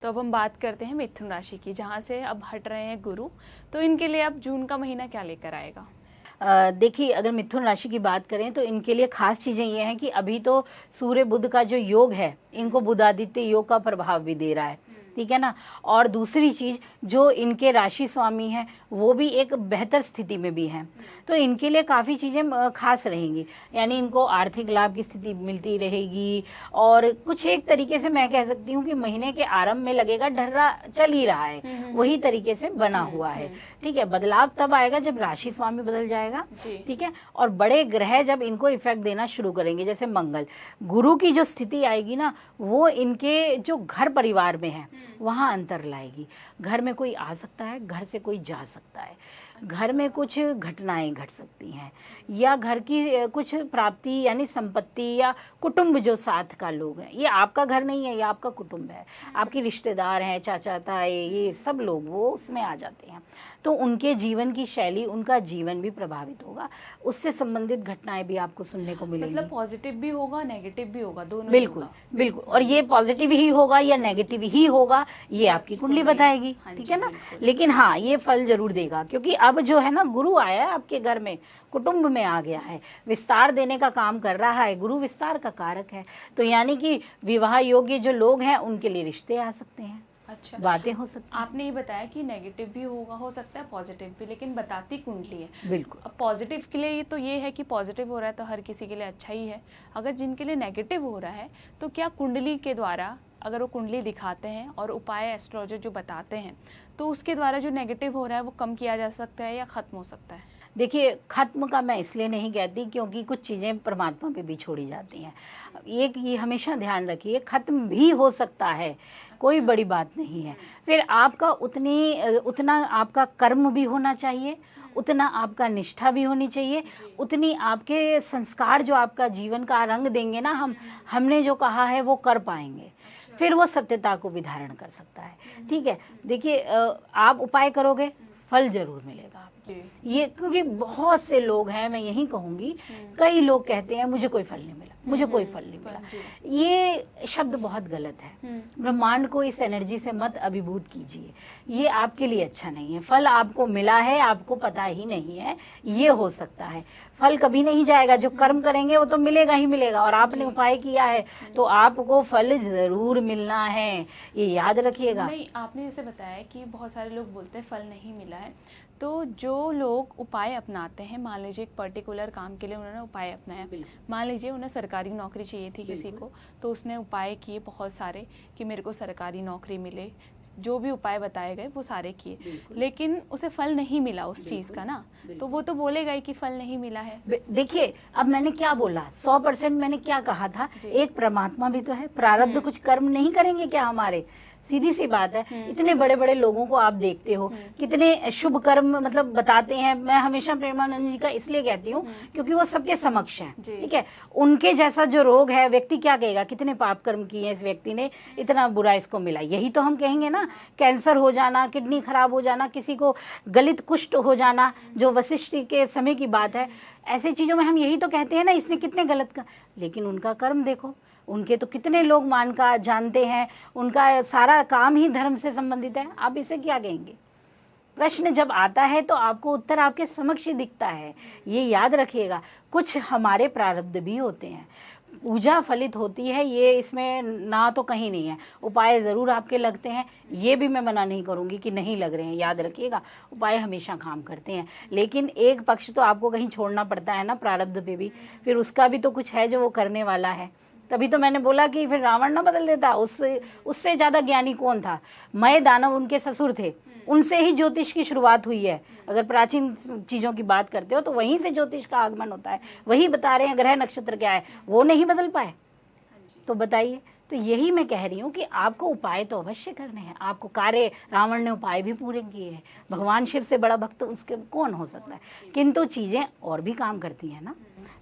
तो अब हम बात करते हैं मिथुन राशि की, जहाँ से अब हट रहे हैं गुरु। तो इनके लिए अब जून का महीना क्या लेकर आएगा? देखिए, अगर मिथुन राशि की बात करें तो इनके लिए खास चीज़ें ये हैं कि अभी तो सूर्य बुध का जो योग है, इनको बुधादित्य योग का प्रभाव भी दे रहा है, ठीक है ना। और दूसरी चीज़, जो इनके राशि स्वामी हैं वो भी एक बेहतर स्थिति में भी हैं, तो इनके लिए काफ़ी चीज़ें खास रहेंगी। यानी इनको आर्थिक लाभ की स्थिति मिलती रहेगी। और कुछ एक तरीके से मैं कह सकती हूँ कि महीने के आरंभ में लगेगा ढर्रा चल ही रहा है, वही तरीके से बना हुआ है, ठीक है। बदलाव तब आएगा जब राशि स्वामी बदल जाएगा, ठीक है। और बड़े ग्रह जब इनको इफेक्ट देना शुरू करेंगे, जैसे मंगल, गुरु की जो स्थिति आएगी ना, वो इनके जो घर परिवार में है वहाँ अंतर लाएगी। घर में कोई आ सकता है, घर से कोई जा सकता है, घर में कुछ घटनाएं घट सकती हैं, या घर की कुछ प्राप्ति यानी संपत्ति, या कुटुंब जो साथ का लोग हैं, ये आपका घर नहीं है, ये आपका कुटुंब है, आपके रिश्तेदार हैं, चाचा ताए, ये सब लोग वो उसमें आ जाते हैं। तो उनके जीवन की शैली, उनका जीवन भी प्रभावित होगा, उससे संबंधित घटनाएं भी आपको सुनने को मिलेंगी। मतलब पॉजिटिव भी होगा, नेगेटिव भी होगा, दोनों बिल्कुल बिल्कुल। और ये पॉजिटिव ही होगा या नेगेटिव ही होगा, ये आपकी कुंडली बताएगी, ठीक है ना। लेकिन हाँ, ये फल जरूर देगा, क्योंकि अब जो है ना, गुरु आया है आपके घर में, कुटुंब में आ गया है, विस्तार देने का काम कर रहा है। गुरु विस्तार का कारक है, तो यानी कि विवाह योग्य जो लोग हैं उनके लिए रिश्ते आ सकते हैं, अच्छा बातें हो सकती हैं। आपने ये बताया कि नेगेटिव भी होगा, हो सकता है पॉजिटिव भी, लेकिन बताती कुंडली है। बिल्कुल। अब पॉजिटिव के लिए तो ये है कि पॉजिटिव हो रहा है तो हर किसी के लिए अच्छा ही है। अगर जिनके लिए नेगेटिव हो रहा है, तो क्या कुंडली के द्वारा, अगर वो कुंडली दिखाते हैं और उपाय एस्ट्रोलॉजर जो बताते हैं, तो उसके द्वारा जो नेगेटिव हो रहा है वो कम किया जा सकता है या खत्म हो सकता है? देखिए, खत्म का मैं इसलिए नहीं कहती क्योंकि कुछ चीज़ें परमात्मा पे भी छोड़ी जाती हैं। एक ये हमेशा ध्यान रखिए, खत्म भी हो सकता है, कोई बड़ी बात नहीं है। फिर आपका उतना आपका कर्म भी होना चाहिए, उतना आपका निष्ठा भी होनी चाहिए, उतनी आपके संस्कार जो आपका जीवन का रंग देंगे ना, हमने जो कहा है वो कर पाएंगे, फिर वो सत्यता को भी धारण कर सकता है, ठीक है। देखिए, आप उपाय करोगे, फल जरूर मिलेगा आपको। ये क्योंकि बहुत से लोग हैं, मैं यही कहूंगी, कई लोग कहते हैं मुझे कोई फल नहीं मिला, मुझे कोई फल नहीं मिला। ये शब्द बहुत गलत है। ब्रह्मांड को इस एनर्जी से मत अभिभूत कीजिए, ये आपके लिए अच्छा नहीं है। फल आपको मिला है, आपको पता ही नहीं है, ये हो सकता है। फल कभी नहीं जाएगा, जो कर्म करेंगे वो तो मिलेगा ही मिलेगा, और आपने उपाय किया है तो आपको फल जरूर मिलना है, ये याद रखिएगा। नहीं, आपने जैसे बताया कि बहुत सारे लोग बोलते हैं फल नहीं मिला है, तो जो लोग उपाय अपनाते हैं, मान लीजिए एक पर्टिकुलर काम के लिए उन्होंने उपाय अपनाया, मान लीजिए उन्हें सरकारी नौकरी चाहिए थी किसी को, तो उसने उपाय किए बहुत सारे कि मेरे को सरकारी नौकरी मिले, जो भी उपाय बताए गए वो सारे किए, लेकिन उसे फल नहीं मिला उस चीज का ना, तो वो तो बोलेगा ही कि फल नहीं मिला है। देखिए, अब मैंने क्या बोला, 100% मैंने क्या कहा था, एक परमात्मा भी तो है, प्रारब्ध कुछ कर्म नहीं करेंगे क्या हमारे? सीधी सी बात है। इतने बड़े बड़े लोगों को आप देखते हो, कितने शुभ कर्म मतलब बताते हैं। मैं हमेशा प्रेमानंद जी का इसलिए कहती हूँ क्योंकि वो सबके समक्ष हैं, ठीक है। उनके जैसा जो रोग है, व्यक्ति क्या कहेगा, कितने पाप कर्म किए हैं इस व्यक्ति ने, इतना बुरा इसको मिला, यही तो हम कहेंगे ना। कैंसर हो जाना, किडनी खराब हो जाना, किसी को गलित कुष्ठ हो जाना, जो वशिष्ठ के समय की बात है, ऐसे चीजों में हम यही तो कहते हैं ना, इसने कितने गलत का। लेकिन उनका कर्म देखो, उनके तो कितने लोग मान का जानते हैं, उनका सारा काम ही धर्म से संबंधित है, आप इसे क्या कहेंगे? प्रश्न जब आता है तो आपको उत्तर आपके समक्ष ही दिखता है, ये याद रखिएगा। कुछ हमारे प्रारब्ध भी होते हैं, पूजा फलित होती है, ये इसमें ना तो कहीं नहीं है। उपाय जरूर आपके लगते हैं, ये भी मैं मना नहीं करूंगी कि नहीं लग रहे हैं, याद रखिएगा उपाय हमेशा काम करते हैं, लेकिन एक पक्ष तो आपको कहीं छोड़ना पड़ता है ना प्रारब्ध पे भी, फिर उसका भी तो कुछ है जो वो करने वाला है। तभी तो मैंने बोला कि फिर रावण ना बदल देता, उससे ज्यादा ज्ञानी कौन था? मय दानव उनके ससुर थे, उनसे ही ज्योतिष की शुरुआत हुई है। अगर प्राचीन चीजों की बात करते हो तो वहीं से ज्योतिष का आगमन होता है, वही बता रहे हैं ग्रह नक्षत्र क्या है, वो नहीं बदल पाए, तो बताइए। तो यही मैं कह रही हूँ कि आपको उपाय तो अवश्य करने हैं, आपको कार्य, रावण ने उपाय भी पूरे किए हैं, भगवान शिव से बड़ा भक्त उसके कौन हो सकता है, किंतु चीजें और भी काम करती हैं ना।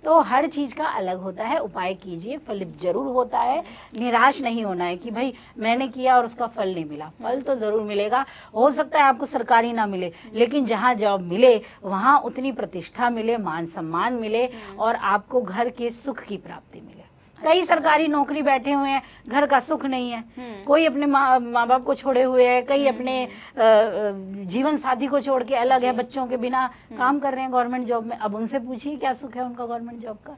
तो हर चीज का अलग होता है, उपाय कीजिए, फलित जरूर होता है। निराश नहीं होना है कि भाई मैंने किया और उसका फल नहीं मिला, फल तो जरूर मिलेगा। हो सकता है आपको सरकारी ना मिले, लेकिन जहाँ जॉब मिले वहाँ उतनी प्रतिष्ठा मिले, मान सम्मान मिले, और आपको घर के सुख की प्राप्ति मिले। कई सरकारी नौकरी बैठे हुए हैं, घर का सुख नहीं है, कोई अपने माँ बाप को छोड़े हुए है, कई अपने जीवन साथी को छोड़ के अलग है, बच्चों के बिना काम कर रहे हैं गवर्नमेंट जॉब में। अब उनसे पूछिए क्या सुख है उनका गवर्नमेंट जॉब का।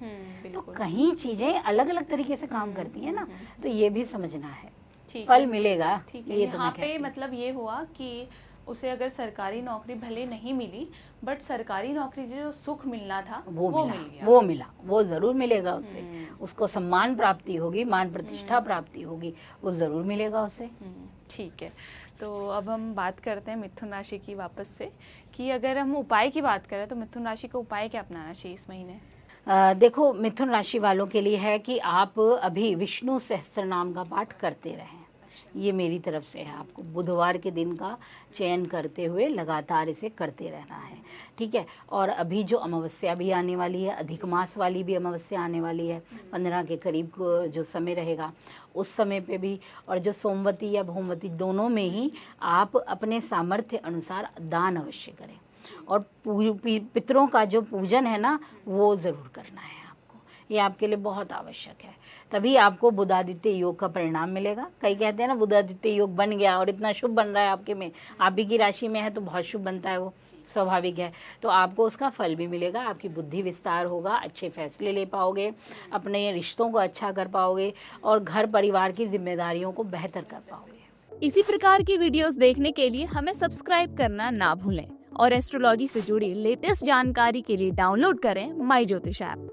तो कहीं चीजें अलग अलग तरीके से काम करती है ना, तो ये भी समझना है, फल मिलेगा। ठीक है, यहाँ पे मतलब ये हुआ कि उसे अगर सरकारी नौकरी भले नहीं मिली, बट सरकारी नौकरी जो सुख मिलना था वो मिल गया। वो जरूर मिलेगा उसे, उसको सम्मान प्राप्ति होगी, मान प्रतिष्ठा प्राप्ति होगी, वो जरूर मिलेगा उसे। ठीक है, तो अब हम बात करते हैं मिथुन राशि की वापस से, कि अगर हम उपाय की बात करें तो मिथुन राशि को उपाय क्या अपनाना चाहिए इस महीने? देखो, मिथुन राशि वालों के लिए है कि आप अभी विष्णु सहस्त्र नाम का पाठ करते रहें, ये मेरी तरफ से है। आपको बुधवार के दिन का चयन करते हुए लगातार इसे करते रहना है, ठीक है। और अभी जो अमावस्या भी आने वाली है, अधिक मास वाली भी अमावस्या आने वाली है, 15 के करीब जो समय रहेगा उस समय पे भी, और जो सोमवती या भौमवती दोनों में ही आप अपने सामर्थ्य अनुसार दान अवश्य करें, और पितरों का जो पूजन है ना वो ज़रूर करना है आपको, ये आपके लिए बहुत आवश्यक है। तभी आपको बुधादित्य योग का परिणाम मिलेगा। कई कहते हैं ना बुधादित्य योग बन गया और इतना शुभ बन रहा है आपके में, आप ही की राशि में है तो बहुत शुभ बनता है, वो स्वाभाविक है। तो आपको उसका फल भी मिलेगा, आपकी बुद्धि विस्तार होगा, अच्छे फैसले ले पाओगे, अपने रिश्तों को अच्छा कर पाओगे, और घर परिवार की जिम्मेदारियों को बेहतर कर पाओगे। इसी प्रकार की वीडियोस देखने के लिए हमें सब्सक्राइब करना ना भूलें, और एस्ट्रोलॉजी से जुड़ी लेटेस्ट जानकारी के लिए डाउनलोड करें माई ज्योतिष ऐप।